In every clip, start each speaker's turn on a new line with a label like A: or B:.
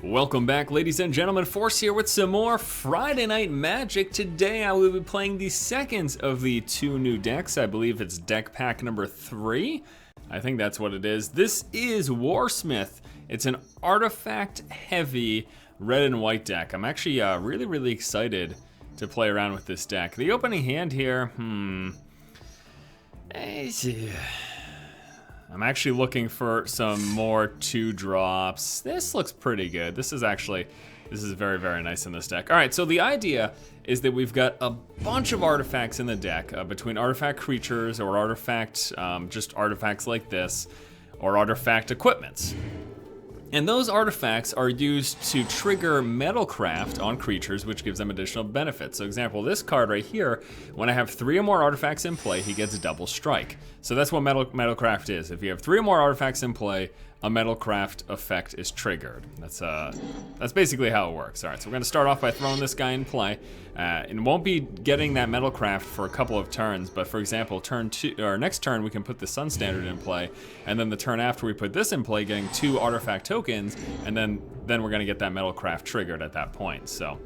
A: Welcome back, ladies and gentlemen. Force here with some more Friday Night Magic. Today I will be playing the second of the two new decks. I believe it's deck pack number 3. I think that's what it is. This is Warsmith. It's an artifact-heavy red and white deck. I'm actually really excited to play around with this deck. The opening hand here, I'm actually looking for some more 2-drops. This looks pretty good. This is very nice in this deck. All right, so the idea is that we've got a bunch of artifacts in the deck, between artifact creatures or artifact, just artifacts like this, or artifact equipments. And those artifacts are used to trigger Metalcraft on creatures, which gives them additional benefits. So example, this card right here, when I have 3 or more artifacts in play, he gets a double strike. So that's what Metalcraft is. If you have 3 or more artifacts in play, a Metalcraft effect is triggered. That's basically how it works. All right, so we're gonna start off by throwing this guy in play. And won't be getting that Metalcraft for a couple of turns, but for example, next turn we can put the Sun Standard in play, and then the turn after we put this in play, getting 2 artifact tokens, and then we're gonna get that Metalcraft triggered at that point. So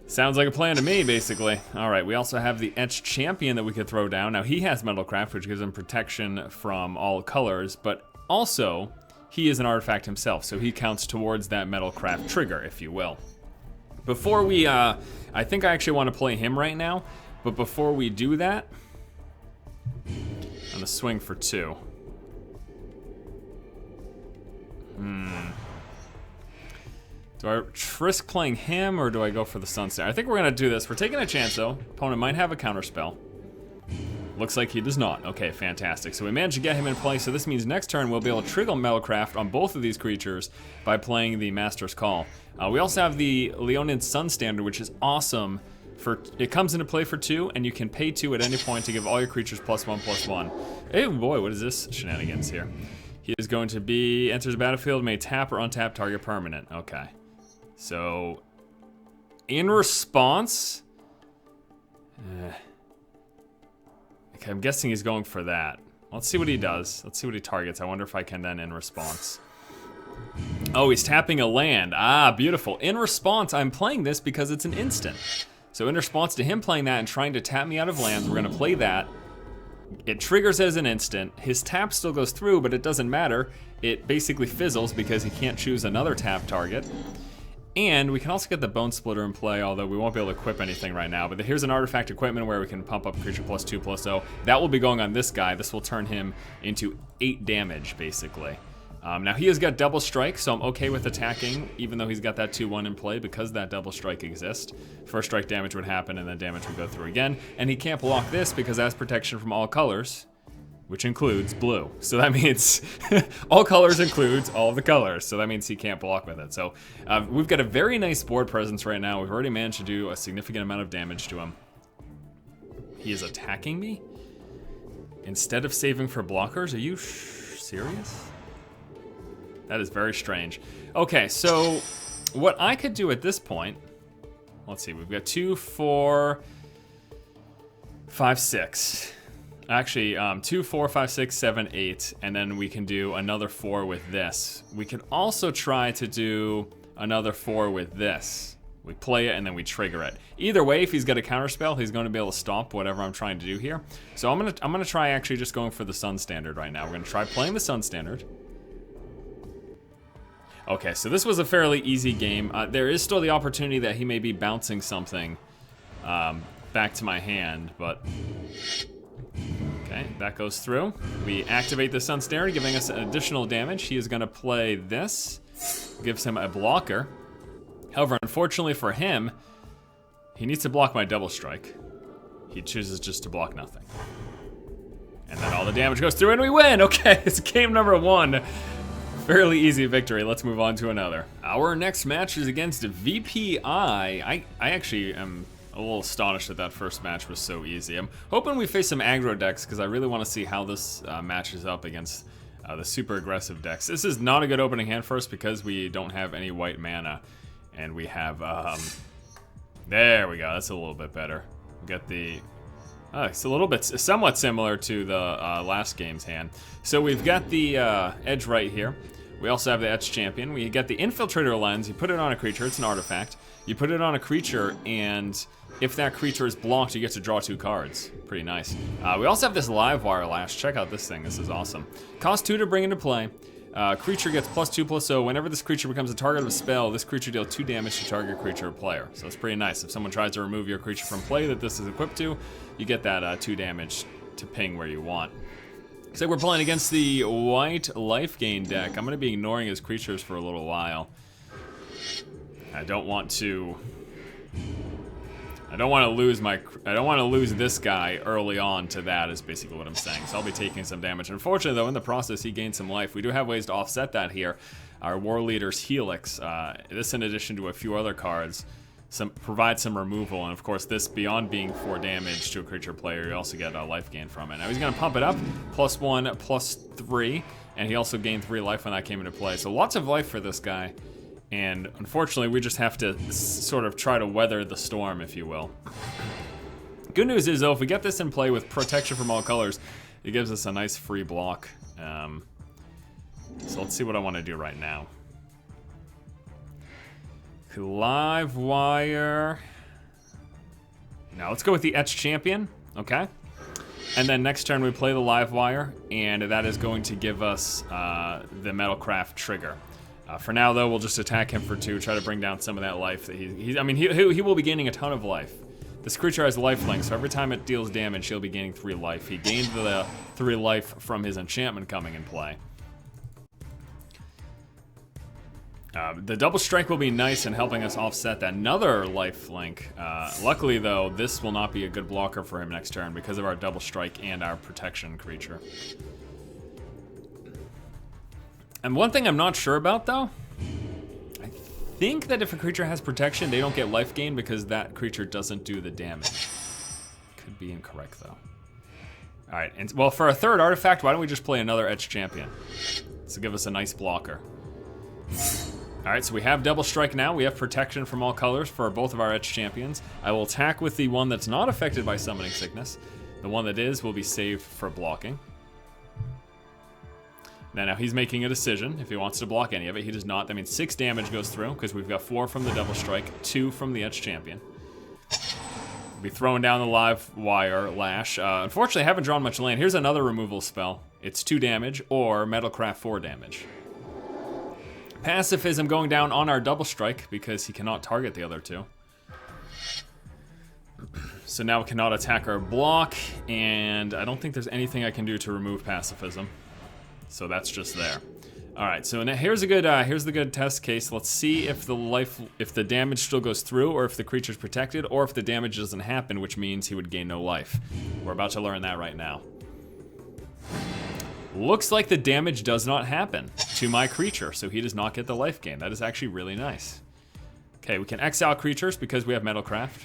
A: sounds like a plan to me, basically. All right, we also have the Etched Champion that we could throw down. Now he has Metalcraft, which gives him protection from all colors, but also he is an artifact himself, so he counts towards that Metalcraft trigger, if you will. Before we, I think I actually want to play him right now, but before we do that, I'm gonna swing for 2. Do I risk playing him, or do I go for the Sunset? I think we're gonna do this. We're taking a chance though. Opponent might have a counterspell. Looks like he does not. Okay, fantastic. So we managed to get him in play, so this means next turn we'll be able to trigger Metalcraft on both of these creatures by playing the Master's Call. We also have the Leonin Sun Standard, which is awesome. It comes into play for 2, and you can pay 2 at any point to give all your creatures +1/+1. Hey boy, what is this shenanigans here? He is going to be, enters the battlefield, may tap or untap target permanent. Okay. So, in response, okay, I'm guessing he's going for that. Let's see what he does. Let's see what he targets. I wonder if I can then in response. Oh, he's tapping a land. Ah, beautiful. In response, I'm playing this because it's an instant. So in response to him playing that and trying to tap me out of lands, we're gonna play that. It triggers as an instant. His tap still goes through, but it doesn't matter. It basically fizzles because he can't choose another tap target. And we can also get the Bone Splitter in play, although we won't be able to equip anything right now. But here's an artifact equipment where we can pump up creature +2/+0. That will be going on this guy. This will turn him into 8 damage, basically. Now he has got double strike, so I'm okay with attacking, even though he's got that 2/1 in play, because that double strike exists. First strike damage would happen, and then damage would go through again. And he can't block this because that's protection from all colors, which includes blue. So that means all colors includes all the colors. So that means he can't block with it. So we've got a very nice board presence right now. We've already managed to do a significant amount of damage to him. He is attacking me instead of saving for blockers. Are you serious? That is very strange. Okay, so what I could do at this point, let's see, we've got 2, 4, 5, 6. Actually, 2, 4, 5, 6, 7, 8, and then we can do another 4 with this. We could also try to do another 4 with this. We play it and then we trigger it. Either way, if he's got a counterspell, he's going to be able to stop whatever I'm trying to do here. So I'm gonna try actually just going for the Sun Standard right now. We're gonna try playing the Sun Standard. Okay, so this was a fairly easy game. There is still the opportunity that he may be bouncing something back to my hand, but okay, that goes through. We activate the Sun Standard, giving us additional damage. He is gonna play this, gives him a blocker. However, unfortunately for him, he needs to block my double strike. He chooses just to block nothing. And then all the damage goes through and we win! Okay, it's game number 1. Fairly easy victory. Let's move on to another. Our next match is against VPI. I actually am a little astonished that first match was so easy. I'm hoping we face some aggro decks because I really want to see how this matches up against the super aggressive decks. This is not a good opening hand for us because we don't have any white mana. And we have, there we go, that's a little bit better. We got the, it's a little bit, somewhat similar to the last game's hand. So we've got the edge right here. We also have the Etched Champion. We get the Infiltrator Lens. You put it on a creature. It's an artifact. You put it on a creature, and if that creature is blocked, you get to draw 2 cards. Pretty nice. We also have this Livewire Lash. Check out this thing. This is awesome. Cost 2 to bring into play. Creature gets +2/+0. Whenever this creature becomes a target of a spell, this creature deals 2 damage to target creature or player. So it's pretty nice. If someone tries to remove your creature from play that this is equipped to, you get that 2 damage to ping where you want. So we're playing against the white life gain deck. I'm going to be ignoring his creatures for a little while. I don't want to lose this guy early on to that, is basically what I'm saying. So I'll be taking some damage. Unfortunately, though, in the process, he gained some life. We do have ways to offset that here. Our War Leader's Helix, this in addition to a few other cards, provide some removal, and of course this, beyond being 4 damage to a creature player, you also get a life gain from it. Now he's going to pump it up, +1, +3, and he also gained 3 life when that came into play. So lots of life for this guy, and unfortunately we just have to sort of try to weather the storm, if you will. Good news is, though, if we get this in play with protection from all colors, it gives us a nice free block. So let's see what I want to do right now. Livewire. Now let's go with the Etched Champion, okay? And then next turn we play the Livewire, and that is going to give us the Metalcraft trigger. For now, though, we'll just attack him for 2, try to bring down some of that life that he will be gaining a ton of life. This creature has lifelink, so every time it deals damage, he'll be gaining 3 life. He gained the 3 life from his enchantment coming in play. The double strike will be nice in helping us offset that another life link. Luckily, though, this will not be a good blocker for him next turn because of our double strike and our protection creature. And one thing I'm not sure about, though, I think that if a creature has protection, they don't get life gain because that creature doesn't do the damage. Could be incorrect, though. All right, and well, for a third artifact, why don't we just play another Etched Champion to give us a nice blocker. All right, so we have double strike now. We have protection from all colors for both of our Etched Champions. I will attack with the one that's not affected by Summoning Sickness. The one that is will be saved for blocking. Now he's making a decision if he wants to block any of it. He does not. That means 6 damage goes through because we've got 4 from the double strike, 2 from the Etched Champion. We'll be throwing down the Livewire Lash. Unfortunately, I haven't drawn much land. Here's another removal spell. It's 2 damage or Metalcraft 4 damage. Pacifism going down on our double strike because he cannot target the other 2. So now we cannot attack our block, and I don't think there's anything I can do to remove Pacifism. So that's just there. All right, so now here's the good test case. Let's see if the damage still goes through, or if the creature's protected, or if the damage doesn't happen, which means he would gain no life. We're about to learn that right now. Looks like the damage does not happen to my creature, so he does not get the life gain. That is actually really nice. Okay, we can exile creatures because we have Metalcraft.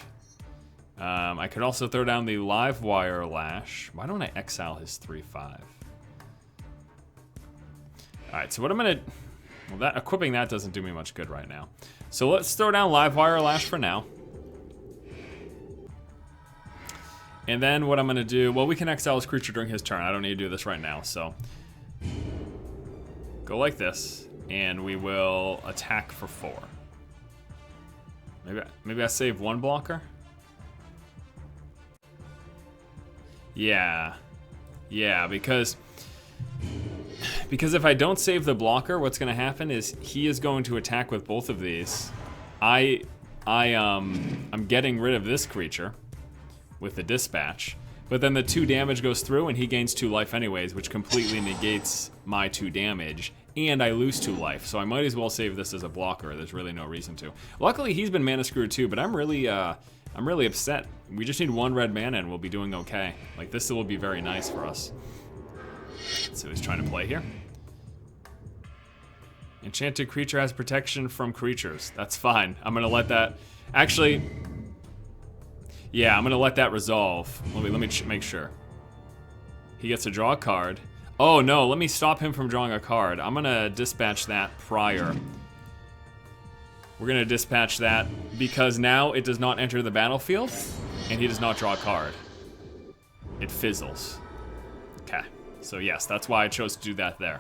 A: I could also throw down the Livewire Lash. Why don't I exile his 3/5? All right, so what I'm gonna, well, equipping that doesn't do me much good right now. So let's throw down Livewire Lash for now. And then what I'm gonna do, well, we can exile his creature during his turn. I don't need to do this right now, so. Go like this, and we will attack for 4. Maybe I save 1 blocker? Yeah, because if I don't save the blocker, what's gonna happen is he is going to attack with both of these. I'm getting rid of this creature with the dispatch, but then the 2 damage goes through and he gains 2 life anyways, which completely negates my 2 damage, and I lose 2 life, so I might as well save this as a blocker. There's really no reason to. Luckily, he's been mana screwed too, but I'm really upset. We just need 1 red mana and we'll be doing okay. Like, this will be very nice for us. Let's see what he's trying to play here. Enchanted creature has protection from creatures. That's fine. I'm gonna let that, actually, yeah, I'm gonna let that resolve. Let me make sure. He gets to draw a card. Oh no, let me stop him from drawing a card. I'm gonna dispatch that prior. We're gonna dispatch that because now it does not enter the battlefield and he does not draw a card. It fizzles. Okay, so yes, that's why I chose to do that there.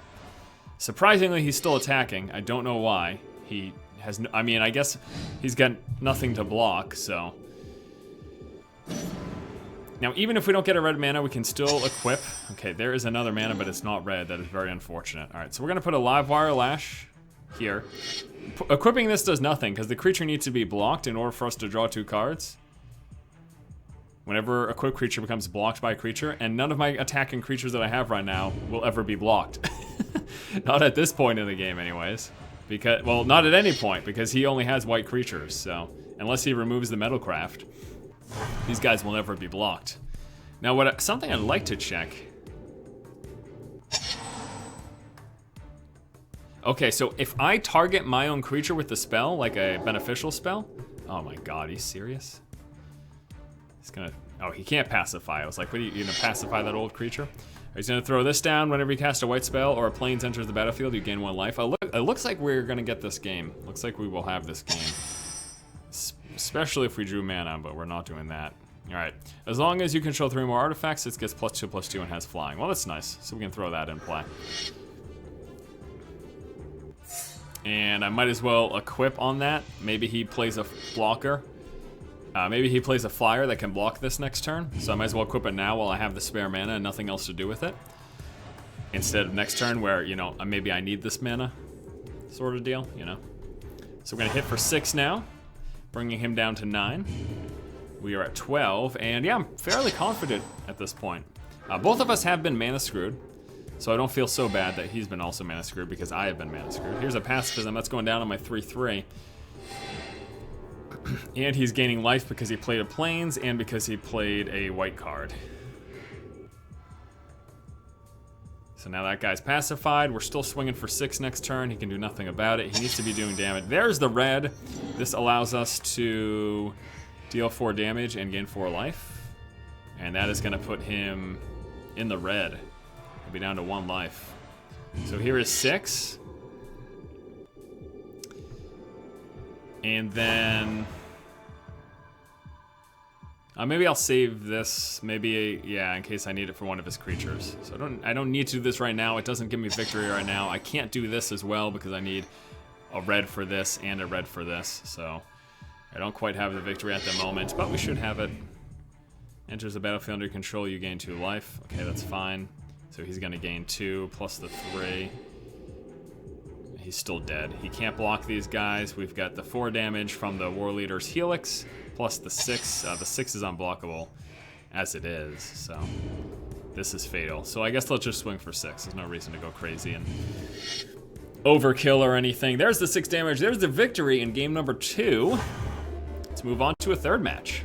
A: Surprisingly, he's still attacking. I don't know why. He has no, I mean, I guess he's got nothing to block, so. Now, even if we don't get a red mana, we can still equip. Okay, there is another mana, but it's not red. That is very unfortunate. All right, so we're gonna put a live wire lash here. Equipping this does nothing, because the creature needs to be blocked in order for us to draw 2 cards. Whenever a equipped creature becomes blocked by a creature, and none of my attacking creatures that I have right now will ever be blocked. Not at this point in the game, anyways. Because, well, not at any point, because he only has white creatures, so unless he removes the Metalcraft, these guys will never be blocked. Now, something I'd like to check. Okay, so if I target my own creature with the spell, like a beneficial spell, oh my god, he's serious? He's gonna, oh, he can't pacify. I was like, what are you gonna pacify that old creature? He's gonna throw this down whenever you cast a white spell or a plains enters the battlefield, you gain 1 life. It looks like we're gonna get this game. Looks like we will have this game. Especially if we drew mana, but we're not doing that. All right, as long as you control 3 more artifacts, it gets +2/+2 and has flying. Well, that's nice, so we can throw that in play. And I might as well equip on that. Maybe he plays a blocker. Maybe he plays a flyer that can block this next turn. So I might as well equip it now while I have the spare mana and nothing else to do with it. Instead of next turn where, you know, maybe I need this mana sort of deal, you know. So we're gonna hit for 6 now, bringing him down to 9. We are at 12, and yeah, I'm fairly confident at this point. Both of us have been mana screwed, so I don't feel so bad that he's been also mana screwed because I have been mana screwed. Here's a pacifism that's going down on my 3/3. And he's gaining life because he played a plains and because he played a white card. So now that guy's pacified. We're still swinging for 6 next turn. He can do nothing about it. He needs to be doing damage. There's the red. This allows us to deal 4 damage and gain 4 life. And that is going to put him in the red. He'll be down to 1 life. So here is 6. And then maybe I'll save this. Maybe, yeah, in case I need it for one of his creatures. So I don't need to do this right now. It doesn't give me victory right now. I can't do this as well because I need a red for this and a red for this. So I don't quite have the victory at the moment, but we should have it. Enters the battlefield under control. You gain 2 life. Okay, that's fine. So he's gonna gain 2 plus the 3. He's still dead. He can't block these guys. We've got the 4 damage from the War Leader's Helix, plus the 6. The 6 is unblockable as it is, so this is fatal. So I guess let's just swing for 6. There's no reason to go crazy and overkill or anything. There's the 6 damage. There's the victory in game number 2. Let's move on to a 3rd match.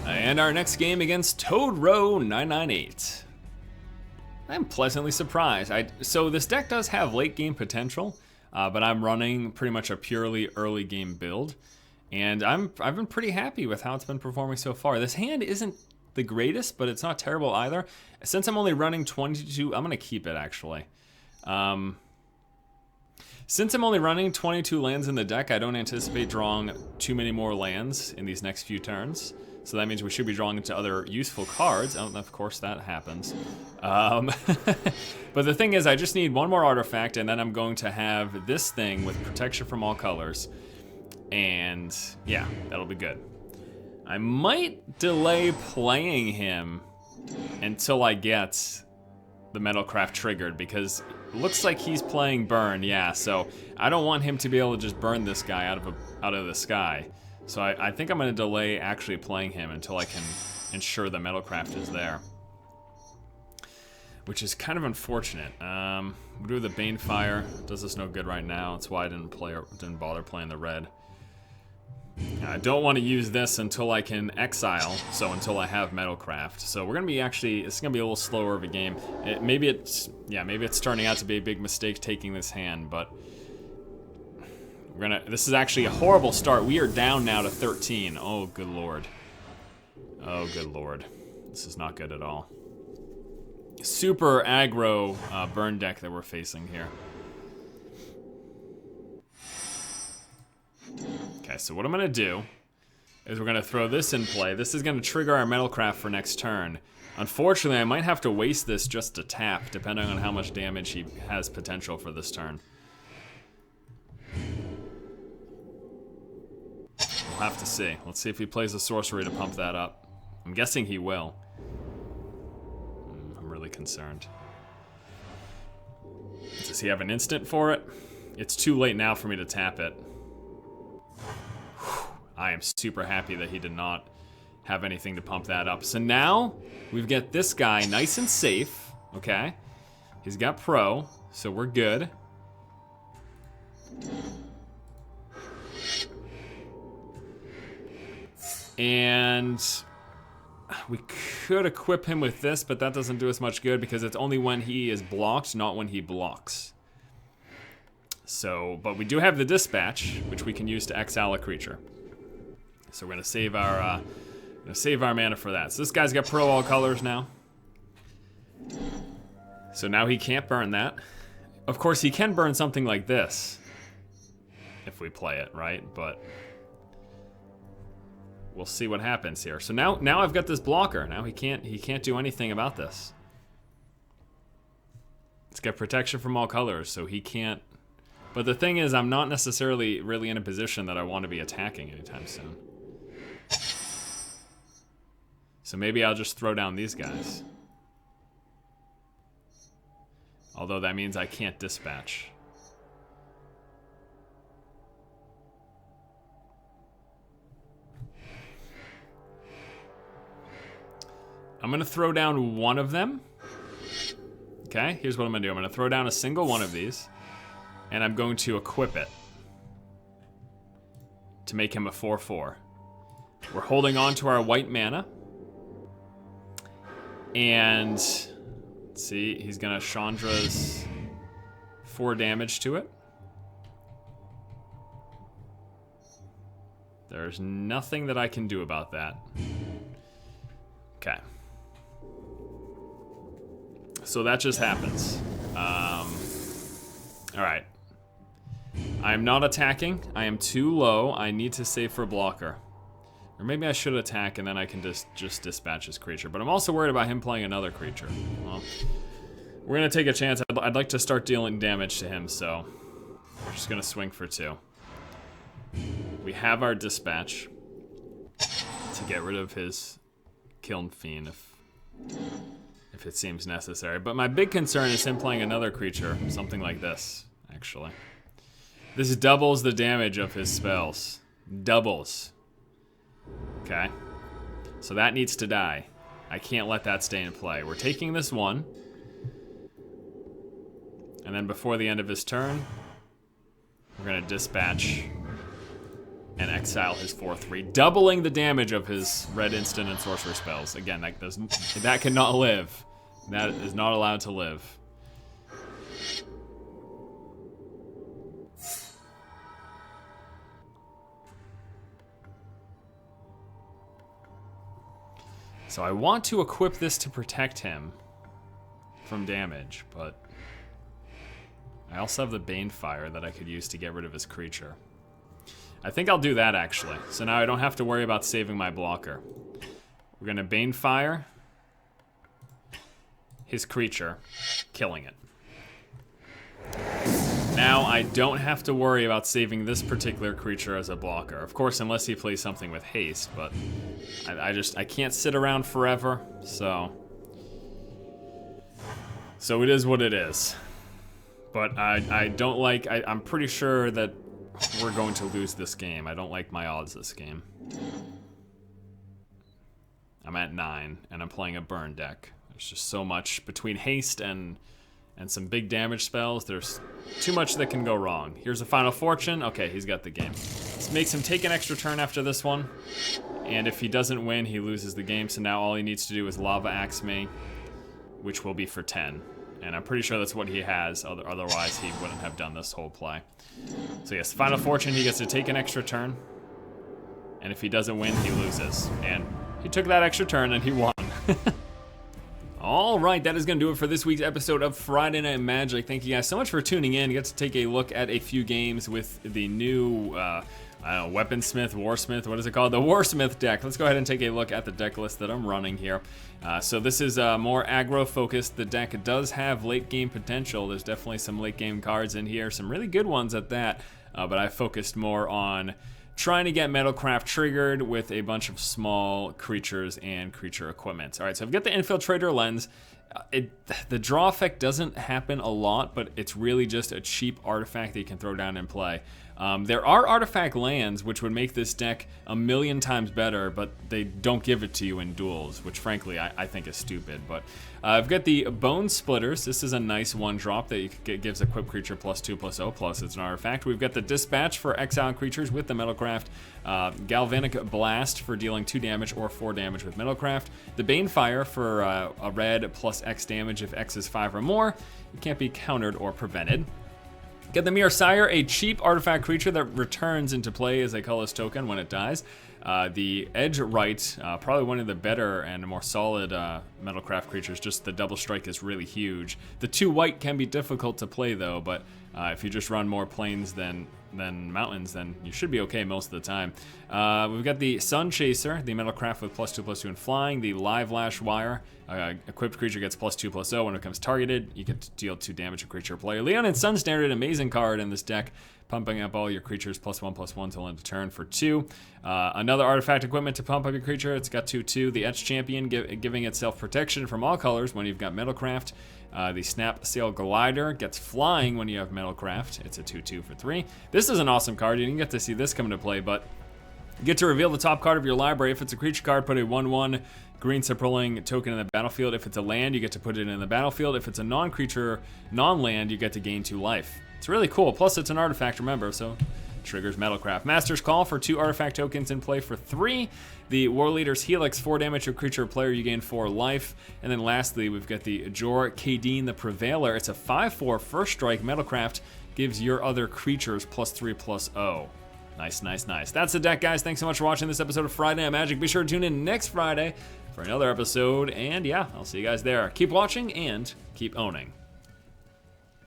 A: And our next game against Toad Row 998. I'm pleasantly surprised. So this deck does have late game potential, but I'm running pretty much a purely early game build, and I've been pretty happy with how it's been performing so far. This hand isn't the greatest, but it's not terrible either. Since I'm only running 22, I'm gonna keep it actually. Since I'm only running 22 lands in the deck, I don't anticipate drawing too many more lands in these next few turns. So that means we should be drawing into other useful cards. Oh, of course that happens. But the thing is, I just need 1 more artifact, and then I'm going to have this thing with protection from all colors. And yeah, that'll be good. I might delay playing him until I get the Metalcraft triggered, because it looks like he's playing burn, yeah, so I don't want him to be able to just burn this guy out of the sky. So I think I'm going to delay actually playing him until I can ensure the Metalcraft is there. Which is kind of unfortunate. We'll do the Banefire. Does us no good right now. That's why I didn't bother playing the red. I don't want to use this until I can exile, so until I have Metalcraft. So we're going to be it's going to be a little slower of a game. Maybe it's turning out to be a big mistake taking this hand, but this is actually a horrible start. We are down now to 13. Oh, good lord. Oh, good lord. This is not good at all. Super aggro burn deck that we're facing here. Okay, so what I'm gonna do is we're going to throw this in play. This is going to trigger our Metalcraft for next turn. Unfortunately, I might have to waste this just to tap, depending on how much damage he has potential for this turn. We'll have to see. Let's see if he plays a sorcery to pump that up. I'm guessing he will. I'm really concerned. Does he have an instant for it? It's too late now for me to tap it. I am super happy that he did not have anything to pump that up. So now we've got this guy nice and safe, okay? He's got pro, so we're good. And we could equip him with this, but that doesn't do us much good because it's only when he is blocked, not when he blocks. So, but we do have the dispatch, which we can use to exile a creature. So we're gonna save our mana for that. So this guy's got pro all colors now. So now he can't burn that. Of course, he can burn something like this if we play it, right? But we'll see what happens here. So now I've got this blocker. Now he can't do anything about this. It's got protection from all colors, so he can't. But the thing is, I'm not necessarily really in a position that I want to be attacking anytime soon. So maybe I'll just throw down these guys. Although that means I can't dispatch. I'm gonna throw down one of them. Okay, here's what I'm gonna do. I'm gonna throw down a single one of these, and I'm going to equip it to make him a 4/4. We're holding on to our white mana. And let's see, he's gonna Chandra's 4 damage to it. There's nothing that I can do about that. Okay. So that just happens. Alright. I am not attacking. I am too low. I need to save for blocker. Or maybe I should attack and then I can just dispatch his creature. But I'm also worried about him playing another creature. Well, we're going to take a chance. I'd like to start dealing damage to him, so we're just going to swing for 2. We have our dispatch to get rid of his Kiln Fiend if it seems necessary. But my big concern is him playing another creature, something like this, actually. This doubles the damage of his spells. Doubles. Okay. So that needs to die. I can't let that stay in play. We're taking this one. And then before the end of his turn, we're going to dispatch and exile his 4/3, doubling the damage of his red instant and sorcerer spells. Again, that cannot live. That is not allowed to live. So I want to equip this to protect him from damage, but I also have the Banefire that I could use to get rid of his creature. I think I'll do that, actually. So now I don't have to worry about saving my blocker. We're going to Banefire his creature, killing it. Now I don't have to worry about saving this particular creature as a blocker. Of course, unless he plays something with haste, but I can't sit around forever, so it is what it is. But I don't like, I'm pretty sure that we're going to lose this game. I don't like my odds this game. I'm at 9, and I'm playing a burn deck. There's just so much between haste and some big damage spells. There's too much that can go wrong. Here's a Final Fortune. Okay, he's got the game. This makes him take an extra turn after this one. And if he doesn't win, he loses the game. So now all he needs to do is Lava Axe me, which will be for 10. And I'm pretty sure that's what he has. Otherwise, he wouldn't have done this whole play. So yes, Final Fortune, he gets to take an extra turn. And if he doesn't win, he loses. And he took that extra turn and he won. All right, that is going to do it for this week's episode of Friday Night Magic. Thank you guys so much for tuning in. You get to take a look at a few games with the new Weaponsmith, Warsmith, what is it called? The Warsmith deck. Let's go ahead and take a look at the deck list that I'm running here. So this is more aggro focused. The deck does have late game potential. There's definitely some late game cards in here, some really good ones at that, but I focused more on trying to get Metalcraft triggered with a bunch of small creatures and creature equipment. All right, so I've got the Infiltrator Lens. The draw effect doesn't happen a lot, but it's really just a cheap artifact that you can throw down and play. There are artifact lands which would make this deck a million times better, but they don't give it to you in duels, which frankly I think is stupid. But I've got the Bone Splitters. This is a nice one drop that gives equipped creature +2/+0, plus it's an artifact. We've got the Dispatch for exiled creatures with the Metalcraft, Galvanic Blast for dealing 2 damage or 4 damage with Metalcraft, the Banefire for a red plus X damage if X is 5 or more. It can't be countered or prevented. Get the Mirror Sire, a cheap artifact creature that returns into play as a colorless token when it dies. The Edge Right, probably one of the better and more solid Metalcraft creatures, just the double strike is really huge. The 2 white can be difficult to play though, but if you just run more plains than mountains, then you should be okay most of the time. We've got the Sun Chaser, the Metalcraft with +2/+2 in flying. The Live Lash Wire, equipped creature gets +2/+0. When it becomes targeted, you get to deal 2 damage to creature player. Leon and Sun Standard, amazing card in this deck, pumping up all your creatures +1/+1 till end of turn for 2. Another artifact equipment to pump up your creature. It's got 2/2. The Etch Champion, giving itself protection from all colors when you've got Metalcraft. The Snap Sail Glider gets flying when you have Metalcraft. It's a 2/2 for 3. This is an awesome card. You didn't get to see this come into play, but you get to reveal the top card of your library. If it's a creature card, put a 1/1 green Suprilling token in the battlefield. If it's a land, you get to put it in the battlefield. If it's a non-creature, non-land, you get to gain 2 life. It's really cool. Plus, it's an artifact, remember, so triggers Metalcraft. Master's Call for 2 artifact tokens in play for 3. The War Leader's Helix, 4 damage to creature player, you gain 4 life. And then lastly, we've got the Jor Kadeen the Prevailer. It's a 5/4 first strike. Metalcraft gives your other creatures +3/+0. Nice, nice, nice. That's the deck, guys. Thanks so much for watching this episode of Friday Night Magic. Be sure to tune in next Friday for another episode. And yeah, I'll see you guys there. Keep watching and keep owning.